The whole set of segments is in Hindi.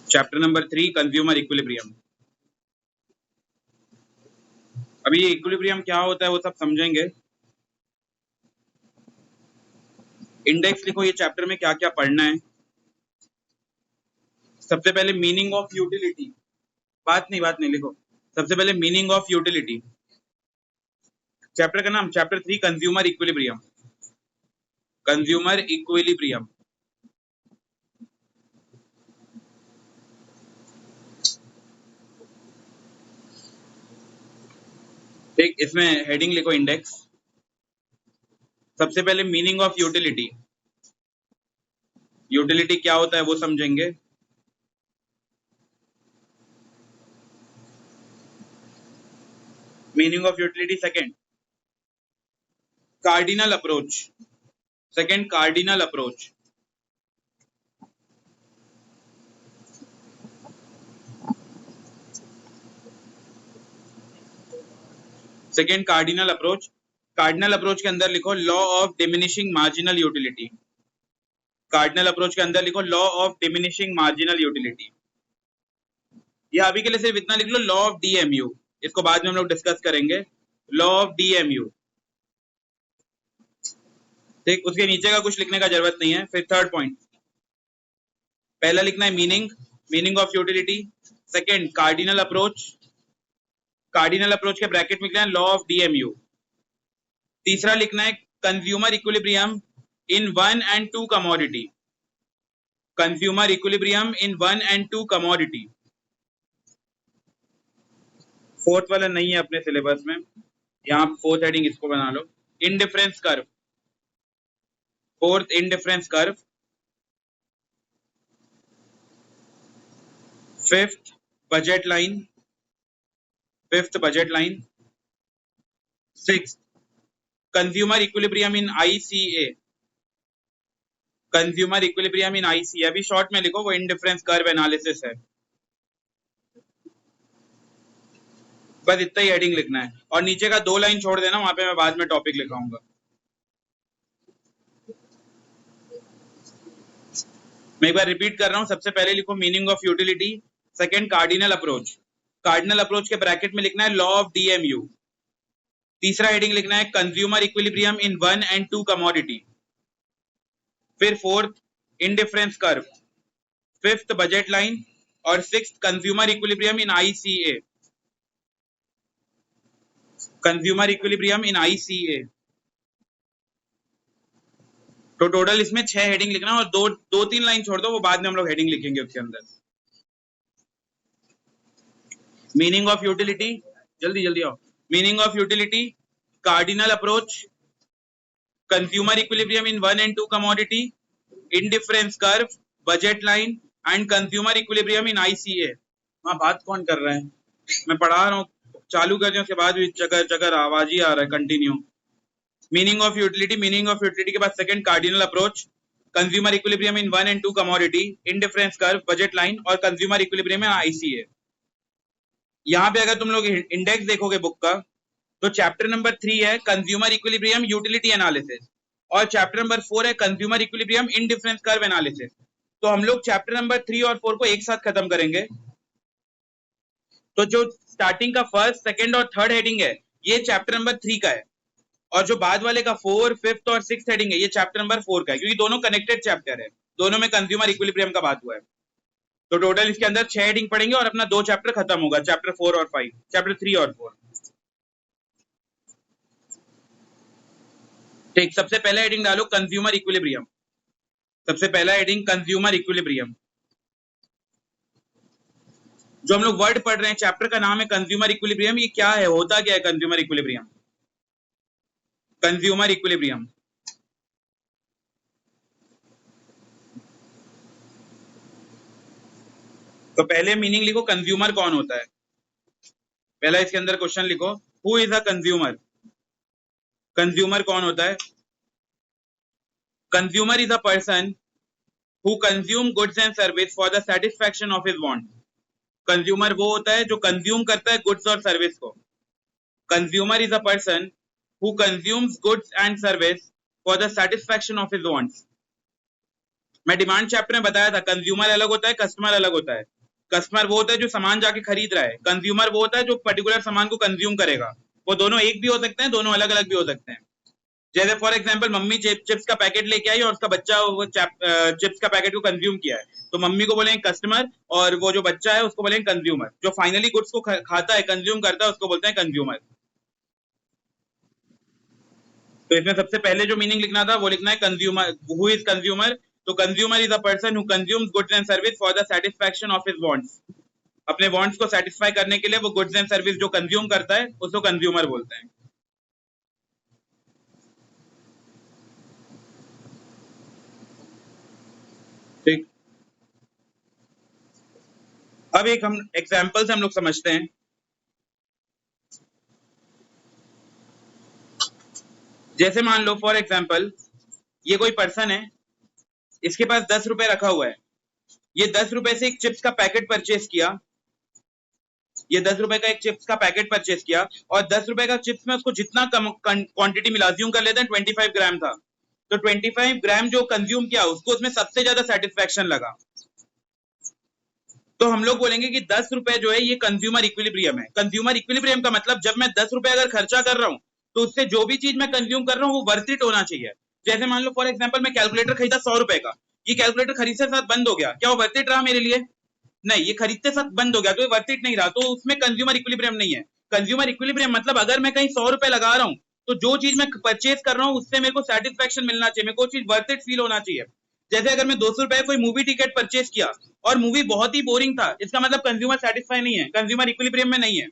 Chapter number 3 consumer equilibrium. अभी ये इक्विलिब्रियम क्या होता है वो सब समझेंगे। इंडेक्स लिखो, ये चैप्टर में क्या क्या पढ़ना है। सबसे पहले मीनिंग ऑफ यूटिलिटी, बात नहीं लिखो। सबसे पहले मीनिंग ऑफ यूटिलिटी, चैप्टर का नाम chapter 3 consumer equilibrium. Consumer equilibrium, ठीक। इसमें हेडिंग लिखो इंडेक्स। सबसे पहले मीनिंग ऑफ यूटिलिटी, यूटिलिटी क्या होता है वो समझेंगे। Meaning of utility second, cardinal approach. Second, cardinal approach. Second, cardinal approach. Cardinal approach के अंदर लिखो law of diminishing marginal utility. Cardinal approach के अंदर लिखो law of diminishing marginal utility. या अभी के लिए सिर्फ इतना लिख लो, लॉ ऑफ डीएमयू। इसको बाद में हम लोग डिस्कस करेंगे, लॉ ऑफ डीएमयू। ठीक, उसके नीचे का कुछ लिखने का जरूरत नहीं है। फिर थर्ड पॉइंट, पहला लिखना है meaning, meaning of utility. Second, cardinal approach. Cardinal approach के ब्रैकेट में लिखना है लॉ ऑफ डीएमयू। तीसरा लिखना है consumer equilibrium in 1 and 2 commodity. Consumer equilibrium in 1 and 2 commodity. Fourth वाला नहीं है अपने सिलेबस में, यहाँ फोर्थ हेडिंग इसको बना लो, indifference curve. Fourth, indifference curve. Fifth, budget line. Fifth, budget line. Sixth, consumer equilibrium in ICA. Consumer equilibrium in ICA, अभी शॉर्ट में लिखो, वो इंडिफरेंस कर्व एनालिसिस है। बस इतना ही हेडिंग लिखना है, और नीचे का 2 लाइन छोड़ देना, वहां पे मैं बाद में टॉपिक लिखाऊंगा। मैं एक बार रिपीट कर रहा हूं, सबसे पहले लिखो meaning of utility. Second, cardinal approach. Cardinal approach के ब्रैकेट में लिखना है लॉ ऑफ डीएमयू। तीसरा हेडिंग लिखना है consumer equilibrium in 1 and 2 commodity. फिर fourth, indifference curve. Fifth, budget line. और sixth, consumer equilibrium in ICA. Consumer equilibrium in ICA. तो टोटल इसमें 6 हेडिंग लिखना है, और दो तीन लाइन छोड़ दो, वो बाद में हम लोग हेडिंग लिखेंगे उसके अंदर। मीनिंग ऑफ यूटिलिटी, जल्दी जल्दी आओ। Meaning of utility, cardinal approach, consumer equilibrium in 1 and 2 commodity, indifference curve, budget line and consumer equilibrium in ICA. वहां बात कौन कर रहा है? मैं पढ़ा रहा हूँ, चालू कर दिया, उसके बाद भी चकर चकर आवाज ही आ रहा है continue. Meaning of utility, meaning of utility के बाद second, cardinal approach, consumer equilibrium in 1 and 2 commodity, indifference curve, budget line और कंज्यूमर इक्विलिब्रियम इन आईसीए। यहाँ पे अगर तुम लोग इंडेक्स देखोगे बुक का, तो चैप्टर नंबर 3 है कंज्यूमर इक्विलिब्रियम यूटिलिटी एनालिसिस, और चैप्टर नंबर 4 है consumer equilibrium indifference curve analysis. तो हम लोग चैप्टर नंबर 3 और 4 को एक साथ खत्म करेंगे। तो जो स्टार्टिंग का फर्स्ट, सेकंड और थर्ड हेडिंग है, ये चैप्टर नंबर 3 का है, और जो बाद वाले का 4, 5th और 6th हेडिंग है, ये चैप्टर नंबर 4 का है, क्योंकि दोनों कनेक्टेड चैप्टर है, दोनों में कंज्यूमर इक्विलिब्रियम का बात हुआ है। तो टोटल इसके अंदर 6 हेडिंग पढ़ेंगे और अपना 2 चैप्टर खत्म होगा, चैप्टर 4 और 5, चैप्टर 3 और 4। ठीक, सबसे पहला हेडिंग डालो कंज्यूमर इक्विलिब्रियम। सबसे पहला हेडिंग कंज्यूमर इक्विलिब्रियम। जो हम लोग वर्ड पढ़ रहे हैं, चैप्टर का नाम है कंज्यूमर इक्विलिब्रियम। ये क्या है, होता क्या है कंज्यूमर इक्विलिब्रियम? कंज्यूमर इक्विलिब्रियम, तो पहले मीनिंग लिखो, कंज्यूमर कौन होता है। पहला इसके अंदर क्वेश्चन लिखो, who is a consumer. Consumer कौन होता है? Consumer is a person who consume goods and service for the satisfaction of his want. Consumer वो होता है जो कंज्यूम करता है गुड्स और सर्विस को। Consumer is a person who consumes goods and service for the satisfaction of his wants. मैं डिमांड चैप्टर में बताया था, कंज्यूमर अलग होता है, कस्टमर अलग होता है। कस्टमर वो होता है जो सामान जाके खरीद रहा है, कंज्यूमर वो होता है जो पर्टिकुलर सामान को कंज्यूम करेगा। वो दोनों एक भी हो सकते हैं, दोनों अलग अलग भी हो सकते हैं। जैसे फॉर एग्जांपल मम्मी चिप्स का पैकेट लेके आई और उसका बच्चा वो चिप्स का पैकेट को कंज्यूम किया है, तो मम्मी को बोलेंगे कस्टमर और वो जो बच्चा है उसको बोलेंगे कंज्यूमर। जो फाइनली गुड्स को खाता है, कंज्यूम करता है, उसको बोलते हैं कंज्यूमर। तो इसमें सबसे पहले जो मीनिंग लिखना था वो लिखना है कंज्यूमर। Who is consumer? तो consumer is a person who consumes goods and service for the satisfaction of his wants. अपने वांट्स को सेटिस्फाई करने के लिए वो गुड्स एंड सर्विस जो कंज्यूम करता है उसको कंज्यूमर बोलते हैं। ठीक, अब एक हम एग्जांपल से हम लोग समझते हैं। जैसे मान लो फॉर एग्जांपल ये कोई पर्सन है, इसके पास 10 रुपए रखा हुआ है, ये 10 रुपए से एक चिप्स का पैकेट परचेस किया, ये 10 रुपए का एक चिप्स का पैकेट परचेस किया, और 10 रुपए का चिप्स में उसको जितना कम क्वांटिटी मिला, अज्यूम कर लेते हैं 25 ग्राम था, तो 25 ग्राम जो कंज्यूम किया उसको उसमें सबसे ज्यादा सेटिस्फेक्शन लगा। तो हम लोग बोलेंगे कि 10 रुपए जो है ये कंज्यूमर इक्विलिब्रियम है। कंज्यूमर इक्विलिब्रियम का मतलब जब मैं 10 रुपए अगर खर्चा कर रहा हूं तो उससे जो भी चीज मैं कंज्यूम कर रहा हूं वो वर्थ इट होना चाहिए। जैसे मान लो फॉर एग्जांपल मैं कैलकुलेटर खरीदा 100 रुपए का, ये कैलकुलेटर खरीदते साथ बंद हो गया, क्या वो वर्थ इट रहा मेरे लिए? नहीं, ये खरीदते साथ बंद हो गया तो ये वर्थ इट नहीं रहा, तो उसमें कंज्यूमर इक्विलिब्रियम नहीं है। कंज्यूमर इक्विलिब्रियम मतलब अगर मैं कहीं 100 रुपए लगा रहा हूं तो जो चीज मैं परचेज कर रहा हूं उससे मेरे को सेटिस्फेक्शन मिलना चाहिए, मेरे को चीज वर्थ इट फील होना चाहिए। जैसे अगर मैं 200 रुपए कोई मूवी टिकट परचेज किया और मूवी बहुत ही बोरिंग था, इसका मतलब कंज्यूमर सेटिस्फाई नहीं है, कंज्यूमर इक्विलिब्रियम में नहीं है।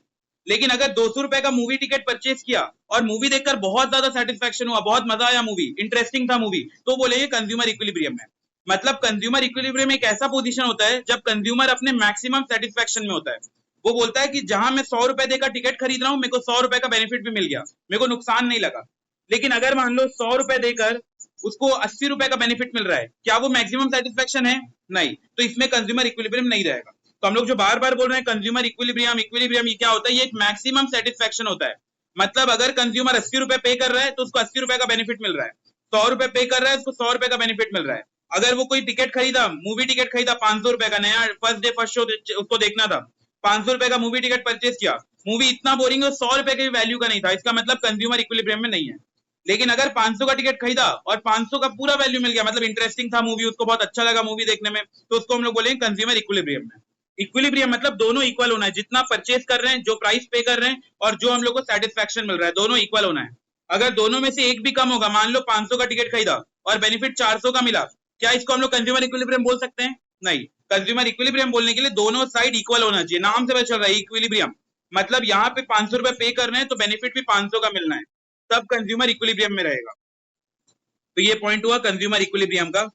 लेकिन अगर 200 रुपए का मूवी टिकट परचेज किया और मूवी देखकर बहुत ज्यादा सेटिस्फेक्शन हुआ, बहुत मजा आया, मूवी इंटरेस्टिंग था मूवी, तो बोलेंगे कंज्यूमर इक्विलिब्रियम में। मतलब कंज्यूमर इक्विलिब्रियम एक ऐसा पोजीशन होता है जब कंज्यूमर अपने मैक्सिमम सेटिस्फेक्शन में होता है। वो बोलता है कि जहां मैं 100 रुपए देकर टिकट खरीद रहा हूं, मेरे को 100 रुपए का बेनिफिट भी मिल गया, मेरे को नुकसान नहीं लगा। लेकिन अगर मान लो 100 रुपए देकर उसको 80 रुपए का बेनिफिट मिल रहा है, क्या वो मैक्सिमम सेटिस्फेक्शन है? नहीं, तो इसमें कंज्यूमर इक्विलिब्रियम नहीं रहेगा। तो हम लोग जो बार बार बोल रहे हैं कंज्यूमर इक्विलिब्रियम इक्विलिब्रियम, ये क्या होता है? ये एक मैक्सिमम सेटिस्फेक्शन होता है। मतलब अगर कंज्यूमर 80 रुपए पे कर रहा है तो उसको 80 रुपए का बेनिफिट मिल रहा है, 100 रुपए पे कर रहा है उसको 100 रुपए का बेनिफिट मिल रहा है। अगर वो कोई टिकट खरीदा, मूवी टिकट खरीदा 500 रुपए का, नया फर्स्ट डे फर्स्ट शो उसको देखना था, 500 रुपए का मूवी टिकट परचेज किया, मूवी इतना बोरिंग है 100 रुपए की वैल्यू का नहीं था, इसका मतलब कंज्यूमर इक्विलिब्रियम में नहीं है। लेकिन अगर 500 का टिकट खरीदा और 500 का पूरा वैल्यू मिल गया, मतलब इंटरेस्टिंग था मूवी, उसको बहुत अच्छा लगा मूवी देखने में, तो उसको हम लोग बोलेंगे कंज्यूमर इक्विलिब्रियम में। इक्विलिब्रियम मतलब दोनों इक्वल होना है, जितना परचेज कर रहे हैं, जो प्राइस पे कर रहे हैं और जो हम लोग को सेटिस्फेक्शन मिल रहा है, दोनों इक्वल होना है। अगर दोनों में से एक भी कम होगा, मान लो 500 का टिकट खरीदा और बेनिफिट 400 का मिला, क्या इसको हम लोग कंज्यूमर इक्विलिब्रियम बोल सकते हैं? नहीं। कंज्यूमर इक्विलिब्रियम बोलने के लिए दोनों साइड इक्वल होना चाहिए, नाम से पता चल रहा है इक्विलिब्रियम। मतलब यहाँ पे 500 रुपए पे कर रहे हैं तो बेनिफिट भी 500 का मिलना है, तब कंज्यूमर इक्विलिब्रियम में रहेगा। तो ये पॉइंट हुआ कंज्यूमर इक्विलिब्रियम का।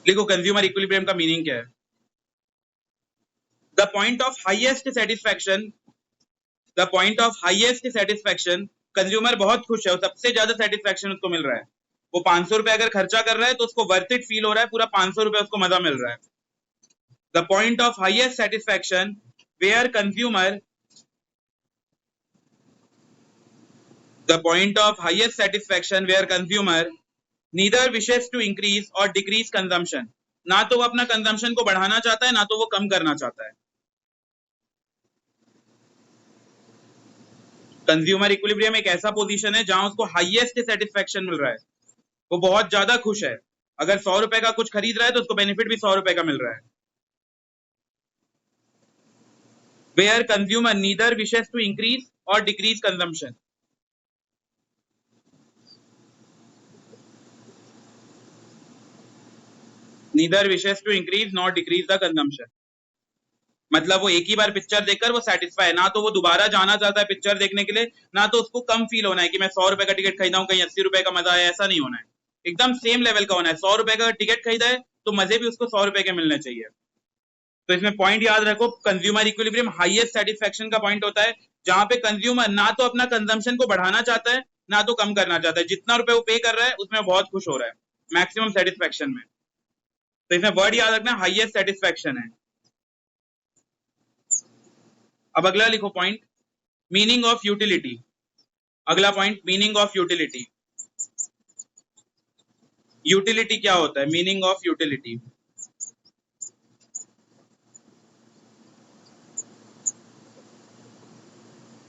लिखो कंज्यूमर इक्विलिब्रियम का मीनिंग क्या है। The point of highest satisfaction, the point of highest satisfaction, consumer बहुत खुश है, सबसे ज्यादा सेटिस्फैक्शन उसको मिल रहा है। वो 500 रुपए अगर खर्चा कर रहा है तो उसको वर्थ इट फील हो रहा है, पूरा 500 रुपए उसको मजा मिल रहा है। The point of highest satisfaction where consumer, the point of highest satisfaction where consumer neither wishes to increase और डिक्रीज कंजम्पशन, ना तो वो अपना कंजम्पशन को बढ़ाना चाहता है ना तो वो कम करना चाहता है। कंज्यूमर इक्विलिब्रियम एक ऐसा पोजीशन है जहां उसको हाईएस्ट सेटिस्फेक्शन मिल रहा है, वो बहुत ज्यादा खुश है। अगर 100 रुपए का कुछ खरीद रहा है तो उसको बेनिफिट भी 100 रुपए का मिल रहा है। Where consumer neither wishes to increase और decrease consumption, neither wishes to increase not decrease the consumption. मतलब वो एक ही बार पिक्चर देखकर वो सेटिस्फाई है, ना तो वो दोबारा जाना चाहता है पिक्चर देखने के लिए, ना तो उसको कम फील होना है कि मैं 100 रुपए का टिकट खरीदा हूं कहीं 80 रुपए का मजा है, ऐसा नहीं होना है। एकदम सेम लेवल का होना है। 100 रुपए का टिकट खरीदा है तो मजे भी उसको 100 रुपए के मिलने चाहिए। तो इसमें पॉइंट याद रखो, कंज्यूमर इक्विलिब्रियम हाईएस्ट सेटिस्फेक्शन का पॉइंट होता है जहां पे कंज्यूमर ना तो अपना कंजम्पशन को बढ़ाना चाहता है ना तो कम करना चाहता है, जितना रुपए वो पे कर रहा है उसमें बहुत खुश हो रहा है, मैक्सिमम सेटिस्फेक्शन में। तो इसमें वर्ड याद रखना हाईएस्ट सेटिस्फेक्शन है। अब अगला लिखो पॉइंट, मीनिंग ऑफ यूटिलिटी। अगला point meaning of utility. Utility क्या होता है? Meaning of utility,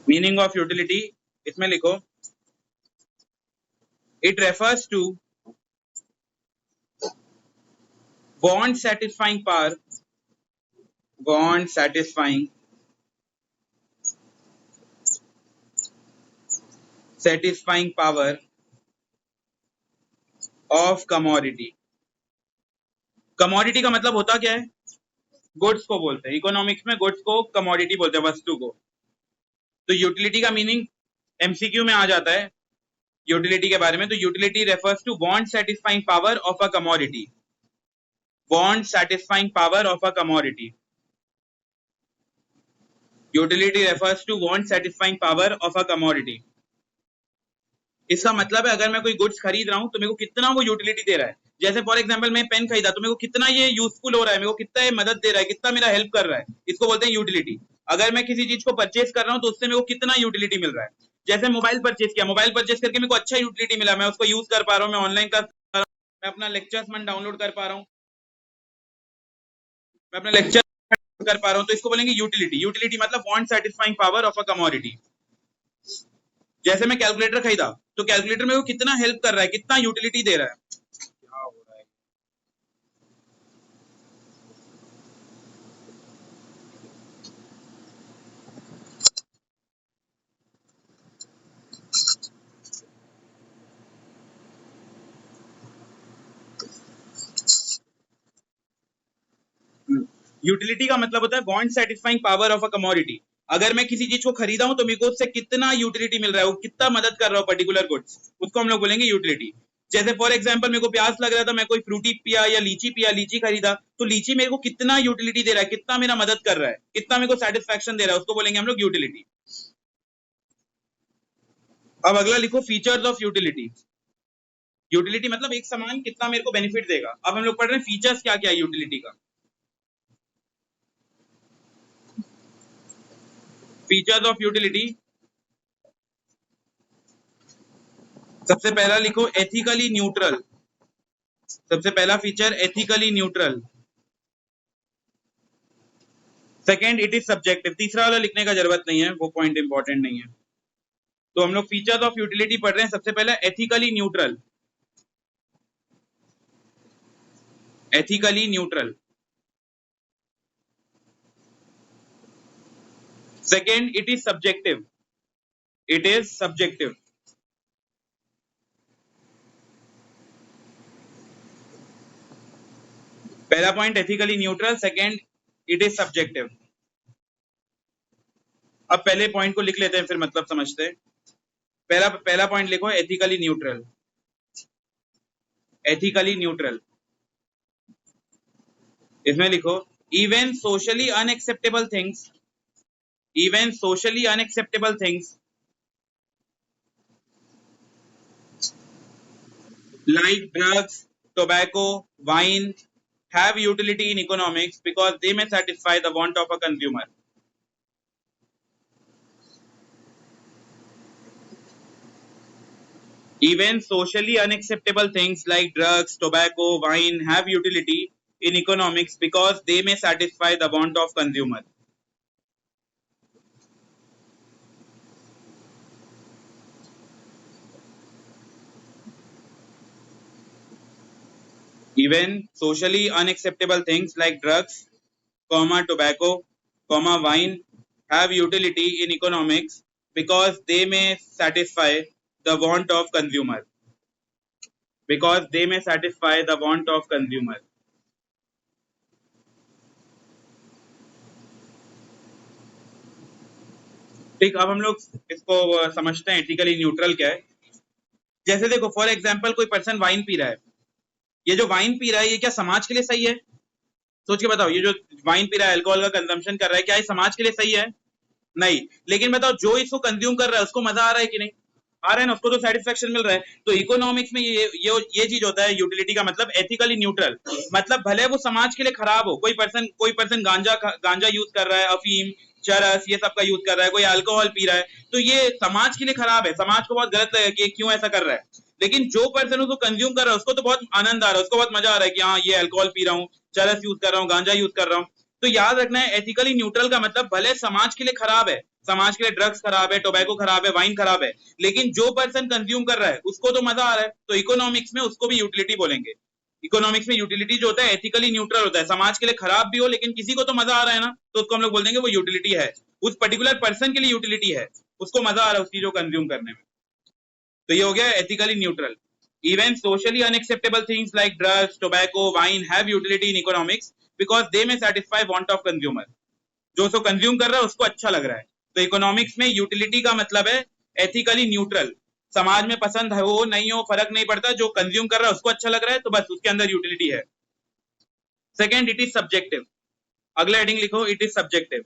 meaning of utility इसमें लिखो, it refers to bond satisfying power, bond satisfying power of commodity. Commodity का मतलब होता क्या है? गुड्स को बोलते हैं, इकोनॉमिक्स में गुड्स को कमोडिटी बोलते हैं, वस्तु को। तो यूटिलिटी का मीनिंग एमसीक्यू में आ जाता है यूटिलिटी के बारे में। तो utility refers to bond satisfying power of a commodity, bond satisfying power of a commodity. Utility refers to bond satisfying power of a commodity. इसका मतलब है अगर मैं कोई गुड्स खरीद रहा हूं तो मेरे को कितना वो यूटिलिटी दे रहा है। जैसे फॉर एग्जांपल मैं पेन खरीदा तो मेरे को कितना ये यूजफुल हो रहा है, मेरे को कितना ये मदद दे रहा है, कितना मेरा हेल्प कर रहा है, इसको बोलते हैं यूटिलिटी। अगर मैं किसी चीज को परचेज कर रहा हूं तो उससे मेरे को कितना यूटिलिटी मिल रहा है। जैसे मोबाइल परचेज किया, मोबाइल परचेज करके मेरे को अच्छा यूटिलिटी मिला, मैं उसको यूज कर पा रहा हूँ, मैं ऑनलाइन कर पा रहा हूँ, मैं अपना लेक्चर्स मन डाउनलोड कर पा रहा हूँ, मैं अपना लेक्चर कर पा रहा हूँ, तो इसको बोलेंगे यूटिलिटी। यूटिलिटी मतलब bond satisfying power of a commodity. जैसे मैं कैलकुलेटर खरीदा तो कैलकुलेटर मेरे को कितना हेल्प कर रहा है, कितना यूटिलिटी दे रहा है। क्या हो रहा है? यूटिलिटी का मतलब होता है bond satisfying power of a commodity. अगर मैं किसी चीज को खरीदा हूं तो मेरे को उससे कितना यूटिलिटी मिल रहा है, वो कितना मदद कर रहा है पर्टिकुलर गुड्स, उसको हम लोग बोलेंगे यूटिलिटी। जैसे फॉर एग्जांपल मेरे को प्यास लग रहा था, मैं कोई फ्रूटी पिया या पिया, लीची खरीदा, तो लीची मेरे को कितना यूटिलिटी दे रहा है, कितना मेरा मदद कर रहा है, कितना मेरे को सेटिस्फैक्शन दे रहा है, उसको बोलेंगे हम लोग यूटिलिटी। अब अगला लिखो फीचर्स ऑफ यूटिलिटी। यूटिलिटी मतलब एक सामान कितना मेरे को बेनिफिट देगा। अब हम लोग पढ़ रहे हैं फीचर्स क्या क्या है यूटिलिटी का। फीचर्स ऑफ यूटिलिटी, सबसे पहला लिखो एथिकली न्यूट्रल। सबसे पहला feature ethically neutral. Second it is subjective. तीसरा वाला लिखने का जरूरत नहीं है, वो पॉइंट इंपॉर्टेंट नहीं है। तो हम लोग फीचर्स ऑफ यूटिलिटी पढ़ रहे हैं। सबसे पहला ethically neutral, ethically neutral. Second it is subjective, it is subjective. पहला point ethically neutral, second it is subjective. अब पहले पॉइंट को लिख लेते हैं फिर मतलब समझते हैं। पहला पॉइंट लिखो एथिकली न्यूट्रल, एथिकली न्यूट्रल। इसमें लिखो even socially unacceptable things, even socially unacceptable things like drugs, tobacco, wine have utility in economics because they may satisfy the want of a consumer. Even socially unacceptable things like drugs, tobacco, wine have utility in economics because they may satisfy the want of consumer. Even socially unacceptable things like drugs, tobacco, wine have utility in economics because they may satisfy the want of consumer. Because they may satisfy the want of consumer. ठीक, अब हम लोग इसको समझते हैं एथिकली न्यूट्रल क्या है। जैसे देखो फॉर एग्जांपल कोई पर्सन वाइन पी रहा है, ये जो वाइन पी रहा है ये क्या समाज के लिए सही है? सोच के बताओ, ये जो वाइन पी रहा है, अल्कोहल का कंजम्पशन कर रहा है, क्या ये समाज के लिए सही है? नहीं। लेकिन बताओ जो इसको कंज्यूम कर रहा है उसको मजा आ रहा है कि नहीं? आ रहा है ना, उसको तो सेटिस्फेक्शन मिल रहा है। तो इकोनॉमिक्स में ये चीज होता है यूटिलिटी का मतलब एथिकली न्यूट्रल। मतलब भले वो समाज के लिए खराब हो, कोई पर्सन गांजा यूज कर रहा है, अफीम चरस, ये सब का यूज कर रहा है, कोई अल्कोहल पी रहा है, तो ये समाज के लिए खराब है, समाज को बहुत गलत लगेगा कि क्यों ऐसा कर रहा है। लेकिन जो पर्सन उसको कंज्यूम कर रहा है उसको तो बहुत आनंद आ रहा है, उसको बहुत मजा आ रहा है कि हाँ ये अल्कोहल पी रहा हूँ, चरस यूज कर रहा हूँ, गांजा यूज कर रहा हूँ। तो याद रखना है एथिकली न्यूट्रल का मतलब भले समाज के लिए खराब है, समाज के लिए ड्रग्स खराब है, टोबैको खराब है, वाइन खराब है, लेकिन जो पर्सन कंज्यूम कर रहा है उसको तो मजा आ रहा है, तो इकोनॉमिक्स में उसको भी यूटिलिटी बोलेंगे। इकोनॉमिक्स में यूटिलिटी जो होता है एथिकली न्यूट्रल होता है, समाज के लिए खराब भी हो लेकिन किसी को तो मजा आ रहा है ना, तो उसको हम लोग बोल देंगे वो यूटिलिटी है, उस पर्टिकुलर पर्सन के लिए यूटिलिटी है, उसको मजा आ रहा है उस चीज को कंज्यूम करने में। तो ये हो गया ethically neutral. Even socially unacceptable things like drugs, tobacco, wine have utility in economics because they may satisfy want of consumer. जो उसको कंज्यूम कर रहा है उसको अच्छा लग रहा है, तो इकोनॉमिक्स में यूटिलिटी का मतलब है एथिकली न्यूट्रल, समाज में पसंद हो नहीं हो फर्क नहीं पड़ता, जो कंज्यूम कर रहा है उसको अच्छा लग रहा है तो बस उसके अंदर यूटिलिटी है। Second, it is subjective. अगला हेडिंग लिखो, इट इज सब्जेक्टिव।